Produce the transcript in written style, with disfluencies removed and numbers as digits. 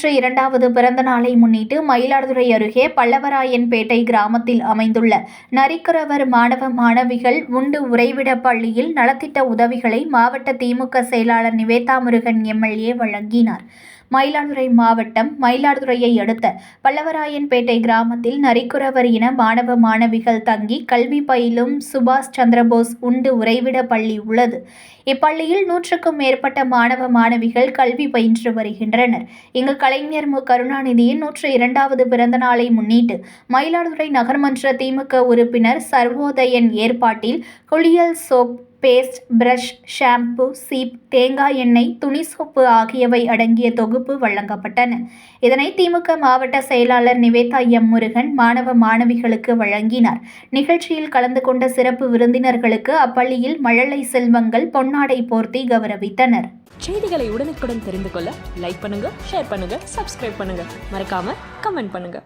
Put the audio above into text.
102வது பிறந்த நாளை முன்னிட்டு மயிலாடுதுறை அருகே பல்லவராயன்பேட்டை கிராமத்தில் அமைந்துள்ள நரிக்குறவர் மாணவ மாணவிகள் உண்டு உறைவிட பள்ளியில் நலத்திட்ட உதவிகளை மாவட்ட திமுக செயலாளர் நிவேதா முருகன் எம்எல்ஏ வழங்கினார். மயிலாடுதுறை மாவட்டம் மயிலாடுதுறையை அடுத்த பல்லவராயன்பேட்டை கிராமத்தில் நரிக்குறவர் இன மாணவ மாணவிகள் தங்கி கல்வி பயிலும் சுபாஷ் சந்திரபோஸ் உண்டு உறைவிட பள்ளி உள்ளது. இப்பள்ளியில் 100க்கும் மேற்பட்ட மாணவ மாணவிகள் கல்வி பயின்று வருகின்றனர். இங்கு கலைஞர் மு. கருணாநிதியின் 102வது பிறந்த நாளை முன்னிட்டு மயிலாடுதுறை நகர்மன்ற திமுக உறுப்பினர் சர்வோதயன் ஏற்பாட்டில் குளியல் சோப், பேஸ்ட், பிரஷ், ஷாம்பு, சீப், தேங்காய் எண்ணெய், துணி சோப்பு ஆகியவை அடங்கிய தொகுப்பு வழங்கப்பட்டன. இதனை திமுக மாவட்ட செயலாளர் நிவேதா எம். முருகன் மாணவ மாணவிகளுக்கு வழங்கினார். நிகழ்ச்சியில் கலந்து கொண்ட சிறப்பு விருந்தினர்களுக்கு அப்பள்ளியில் மழலை செல்வங்கள் பொன்னாடை போர்த்தி கௌரவித்தனர். செய்திகளை உடனுக்குடன் தெரிந்து கொள்ள லைக் பண்ணுங்க, ஷேர் பண்ணுங்க, சப்ஸ்கிரைப் பண்ணுங்க, மறக்காம கமெண்ட் பண்ணுங்க.